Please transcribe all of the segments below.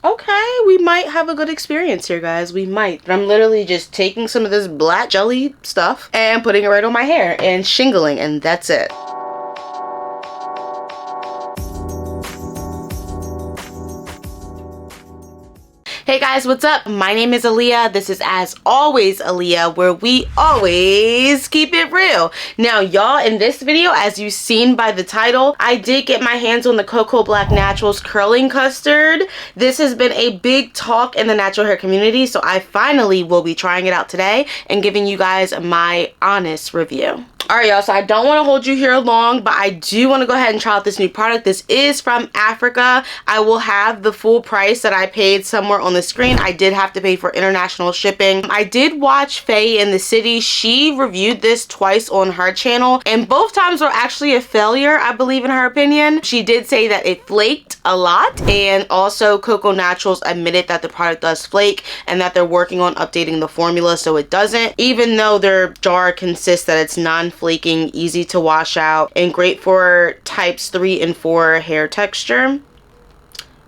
Okay, we might have a good experience here, guys. We might. But I'm literally just taking some of this black jelly stuff and putting it right on my hair and shingling, and that's it. Hey guys, what's up? My name is Aleia. This is As Always Aleia, where we always keep it real. Now y'all, in this video, as you've seen by the title, I did get my hands on the Cocoblack Naturals curling custard. This has been a big talk in the natural hair community, so I finally will be trying it out today and giving you guys my honest review. Alright y'all, so I don't want to hold you here long, but I do want to go ahead and try out this new product. This is from Africa. I will have the full price that I paid somewhere on the screen. I did have to pay for international shipping. I did watch Faye in the City. She reviewed this twice on her channel, and both times were actually a failure, I believe, in her opinion. She did say that it flaked a lot, and also Coco Naturals admitted that the product does flake and that they're working on updating the formula so it doesn't, even though their jar consists that it's non-flaking, easy to wash out, and great for types 3 and 4 hair texture.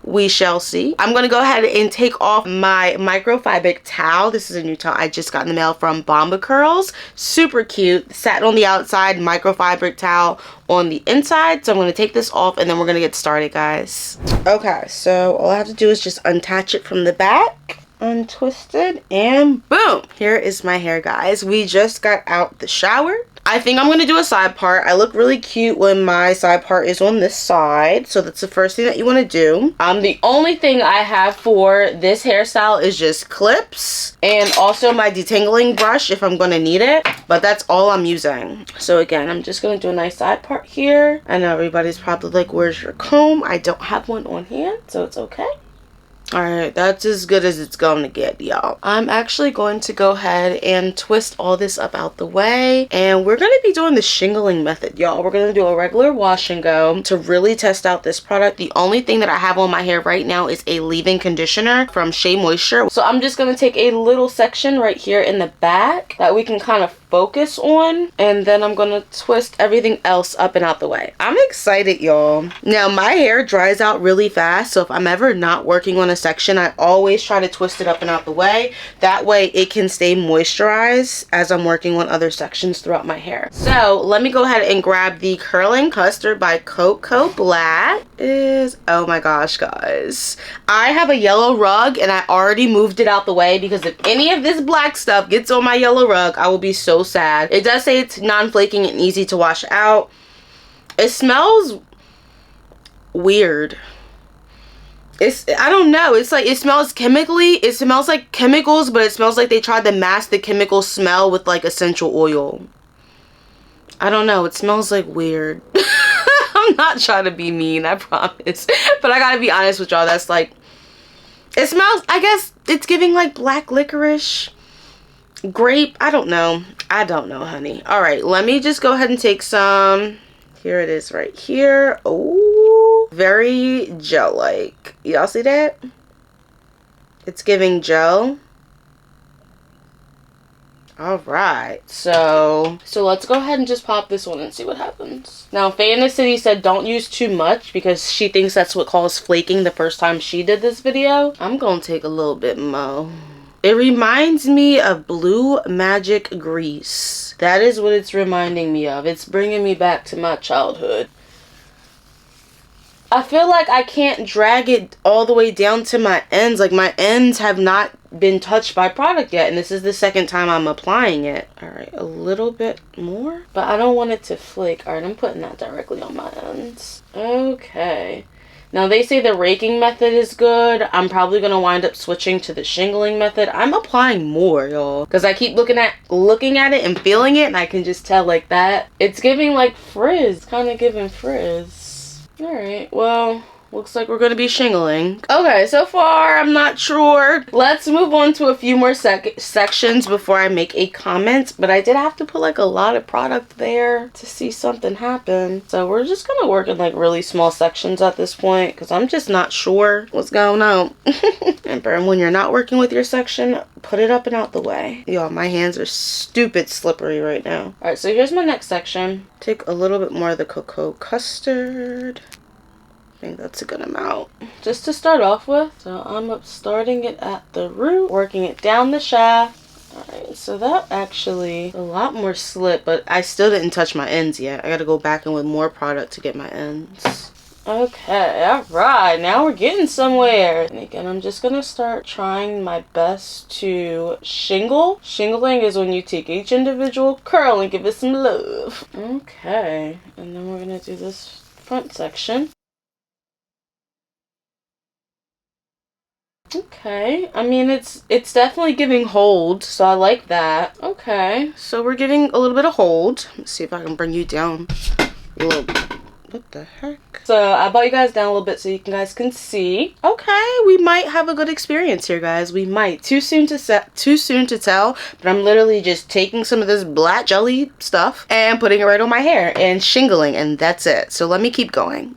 We shall see. I'm going to go ahead and take off my microfiber towel. This is a new towel I just got in the mail from Bomba Curls. Super cute. Satin on the outside, microfiber towel on the inside. So I'm going to take this off and then we're going to get started, guys. Okay, so all I have to do is just untouch it from the back. Untwist it and boom. Here is my hair, guys. We just got out the shower. I think I'm going to do a side part. I look really cute when my side part is on this side. So that's the first thing that you want to do. The only thing I have for this hairstyle is just clips and also my detangling brush if I'm going to need it. But that's all I'm using. So again, I'm just going to do a nice side part here. I know everybody's probably like, where's your comb? I don't have one on hand, so it's okay. Alright, that's as good as it's going to get, y'all. I'm actually going to go ahead and twist all this up out the way. And we're going to be doing the shingling method, y'all. We're going to do a regular wash and go to really test out this product. The only thing that I have on my hair right now is a leave-in conditioner from Shea Moisture. So I'm just going to take a little section right here in the back that we can kind of focus on, and then I'm gonna twist everything else up and out the way. I'm excited, y'all. Now my hair dries out really fast, so if I'm ever not working on a section, I always try to twist it up and out the way. That way it can stay moisturized as I'm working on other sections throughout my hair. So let me go ahead and grab the Curling Custard by Cocoblack. Oh my gosh, guys, I have a yellow rug and I already moved it out the way because if any of this black stuff gets on my yellow rug, I will be so sad. It does say it's non-flaking and easy to wash out. It smells weird. I don't know, it's like, it smells chemically, it smells like chemicals, but it smells like they tried to mask the chemical smell with like essential oil. I don't know, it smells like weird. I'm not trying to be mean, I promise, but I gotta be honest with y'all. That's like, it smells, I guess it's giving like black licorice, grape. I don't know, honey. All right, let me just go ahead and take some. Here it is right here. Oh, very gel like. Y'all see that? It's giving gel. All right, so let's go ahead and just pop this one and see what happens. Now Faye in the City said don't use too much because she thinks that's what caused flaking the first time she did this video. I'm gonna take a little bit more. It reminds me of Blue Magic Grease. That is what it's reminding me of. It's bringing me back to my childhood. I feel like I can't drag it all the way down to my ends. Like my ends have not been touched by product yet, and this is the second time I'm applying it. All right, a little bit more, but I don't want it to flake. All right, I'm putting that directly on my ends. Okay. Now they say the raking method is good. I'm probably gonna wind up switching to the shingling method. I'm applying more, y'all, because I keep looking at it and feeling it, and I can just tell like that. It's giving like frizz, kind of giving frizz. All right, well, looks like we're gonna be shingling. Okay, so far I'm not sure. Let's move on to a few more sections before I make a comment, but I did have to put like a lot of product there to see something happen. So we're just gonna work in like really small sections at this point because I'm just not sure what's going on. Remember, when you're not working with your section, put it up and out the way. Y'all, my hands are stupid slippery right now. All right, so here's my next section. Take a little bit more of the cocoa custard. I think that's a good amount just to start off with. So I'm starting it at the root, working it down the shaft. Alright, so that actually a lot more slip, but I still didn't touch my ends yet. I gotta go back in with more product to get my ends. Okay, alright, now we're getting somewhere. And again, I'm just gonna start trying my best to shingle. Shingling is when you take each individual curl and give it some love. Okay, and then we're gonna do this front section. Okay, I mean it's definitely giving hold, so I like that. Okay, so we're getting a little bit of hold. Let's see if I can bring you down a little bit. What the heck? So I brought you guys down a little bit so you guys can see. Okay, we might have a good experience here, guys. We might. Too soon to tell, but I'm literally just taking some of this black jelly stuff and putting it right on my hair and shingling, and that's it. So let me keep going.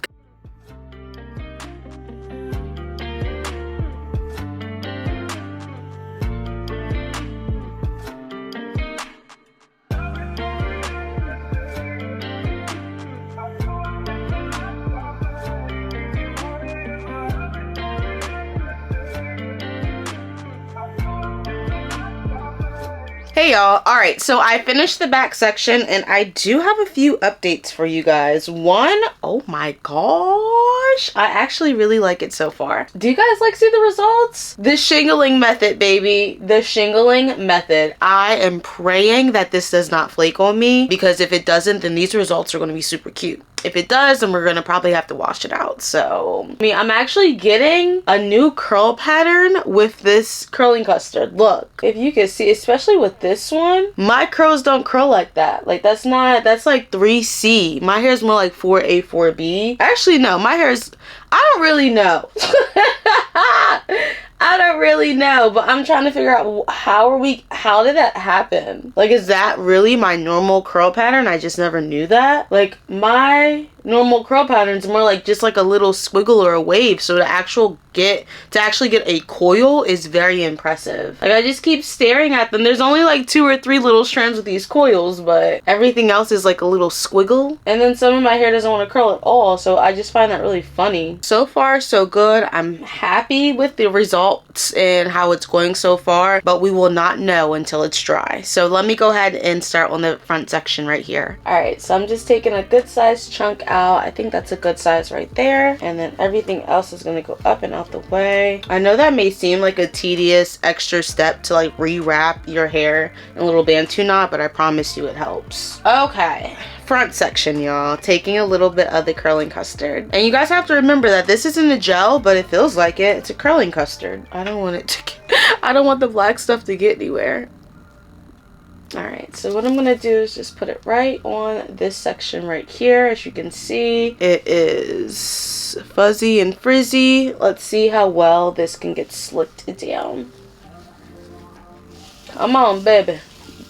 Hey y'all, alright, so I finished the back section and I do have a few updates for you guys. One, oh my gosh, I actually really like it so far. Do you guys like see the results? The shingling method, baby. The shingling method. I am praying that this does not flake on me, because if it doesn't, then these results are going to be super cute. If it does, then we're gonna probably have to wash it out. So, I mean, I'm actually getting a new curl pattern with this curling custard. Look, if you can see, especially with this one, my curls don't curl like that. Like, that's like 3C. My hair is more like 4A, 4B. Actually, no, my hair is, I don't really know. I don't really know, but I'm trying to figure out how did that happen? Like, is that really my normal curl pattern? I just never knew that. Like, my normal curl patterns more like just like a little squiggle or a wave, so to actually get a coil is very impressive. Like, I just keep staring at them. There's only like 2 or 3 little strands with these coils, but everything else is like a little squiggle, and then some of my hair doesn't want to curl at all, so I just find that really funny. So far so good. I'm happy with the results and how it's going so far, but we will not know until it's dry. So let me go ahead and start on the front section right here. All right, so I'm just taking a good sized chunk out. I think that's a good size right there, and then everything else is going to go up and out the way. I know that may seem like a tedious extra step to like rewrap your hair in a little bantu knot, but I promise you it helps. Okay, front section, y'all. Taking a little bit of the curling custard, and you guys have to remember that this isn't a gel, but it feels like it. It's a curling custard. I don't want it to I don't want the black stuff to get anywhere. Alright, so what I'm going to do is just put it right on this section right here. As you can see, it is fuzzy and frizzy. Let's see how well this can get slicked down. Come on, baby.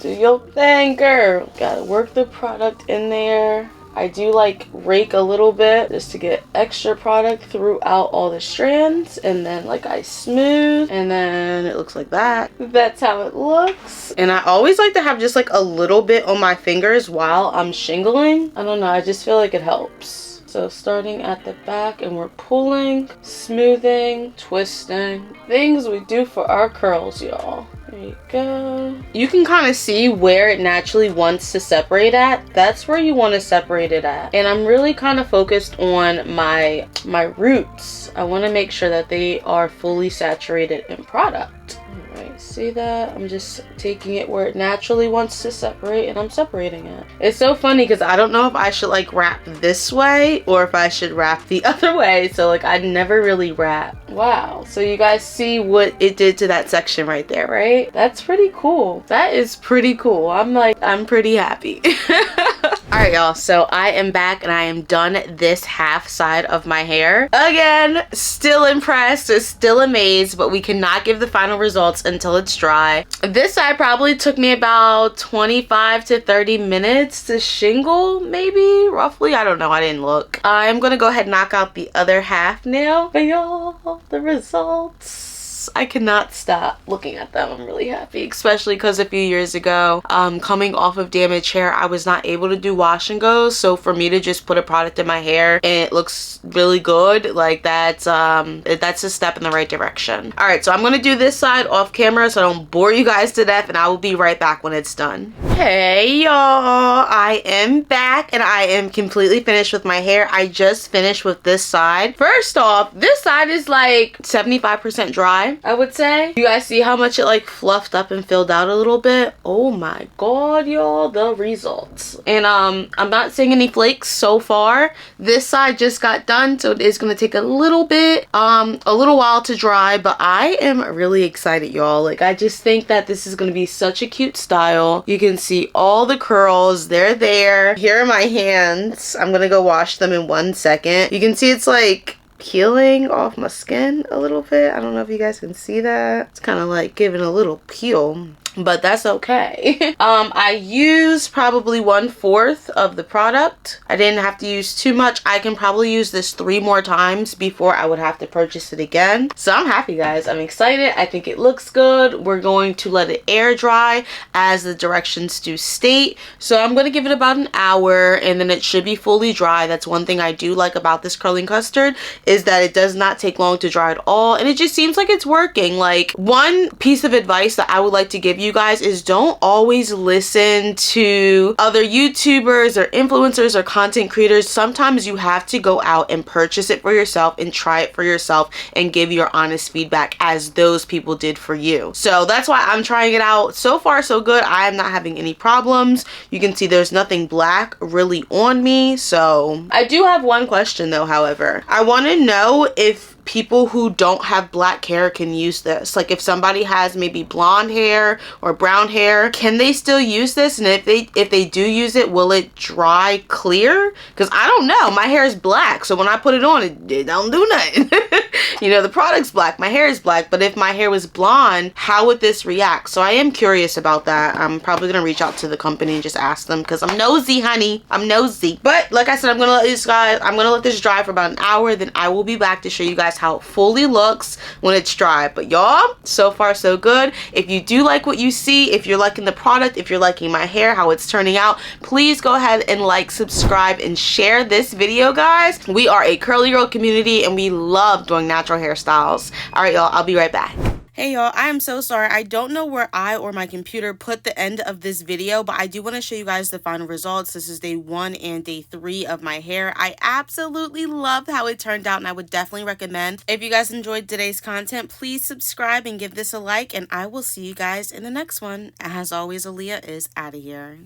Do your thing, girl. Gotta work the product in there. I do like rake a little bit just to get extra product throughout all the strands, and then like I smooth, and then it looks like that. That's how it looks. And I always like to have just like a little bit on my fingers while I'm shingling. I don't know, I just feel like it helps. So starting at the back, and we're pulling, smoothing, twisting, things we do for our curls, y'all. There you go. You can kind of see where it naturally wants to separate at. That's where you want to separate it at. And I'm really kind of focused on my roots. I want to make sure that they are fully saturated in product. Alright, see that? I'm just taking it where it naturally wants to separate, and I'm separating it. It's so funny because I don't know if I should like wrap this way or if I should wrap the other way. So like I never really wrap. Wow. So you guys see what it did to that section right there, right? That's pretty cool. That is pretty cool. I'm pretty happy. Alright y'all, so I am back and I am done this half side of my hair. Again, still impressed, still amazed, but we cannot give the final results until it's dry. This side probably took me about 25 to 30 minutes to shingle, maybe, roughly. I don't know, I didn't look. I'm gonna go ahead and knock out the other half now for y'all, the results. I cannot stop looking at them. I'm really happy, especially because a few years ago, coming off of damaged hair, I was not able to do wash and goes. So for me to just put a product in my hair and it looks really good, like that's a step in the right direction. All right, so I'm gonna do this side off camera so I don't bore you guys to death, and I will be right back when it's done. Hey y'all, I am back and I am completely finished with my hair. I just finished with this side. First off, this side is like 75% dry, I would say. You guys see how much it like fluffed up and filled out a little bit? Oh my god, y'all, the results. And I'm not seeing any flakes so far. This side just got done, so it is gonna take a little bit, a little while to dry, but I am really excited, y'all. Like, I just think that this is gonna be such a cute style. You can see all the curls, they're there. Here are my hands. I'm gonna go wash them in 1 second. You can see it's like peeling off my skin a little bit. I don't know if you guys can see that. It's kind of like giving a little peel, but that's okay. I used probably 1/4 of the product. I didn't have to use too much. I can probably use this 3 more times before I would have to purchase it again. So I'm happy, guys. I'm excited. I think it looks good. We're going to let it air dry as the directions do state. So I'm going to give it about an hour and then it should be fully dry. That's one thing I do like about this curling custard, is that it does not take long to dry at all, and it just seems like it's working. Like, one piece of advice that I would like to give you guys is don't always listen to other YouTubers or influencers or content creators. Sometimes you have to go out and purchase it for yourself and try it for yourself and give your honest feedback as those people did for you. So that's why I'm trying it out. So far so good. I am not having any problems. You can see there's nothing black really on me. So I do have one question though, however. I want to know if people who don't have black hair can use this. Like, if somebody has maybe blonde hair or brown hair, can they still use this? And if they do use it, will it dry clear? Because I don't know, my hair is black, so when I put it on, it don't do nothing. You know, the product's black, my hair is black, but if my hair was blonde, how would this react? So I am curious about that. I'm probably gonna reach out to the company and just ask them, because I'm nosy, honey. I'm nosy. But like I said, I'm gonna let this dry for about an hour, then I will be back to show you guys how it fully looks when it's dry. But y'all, so far so good. If you do like what you see, if you're liking the product, if you're liking my hair, how it's turning out, please go ahead and like, subscribe, and share this video, guys. We are a curly girl community and we love doing natural hairstyles. All right, y'all, I'll be right back. Hey y'all, I am so sorry. I don't know where I or my computer put the end of this video, but I do want to show you guys the final results. This is day 1 and day 3 of my hair. I absolutely love how it turned out, and I would definitely recommend. If you guys enjoyed today's content, please subscribe and give this a like, and I will see you guys in the next one. As always, Aleia is out of here.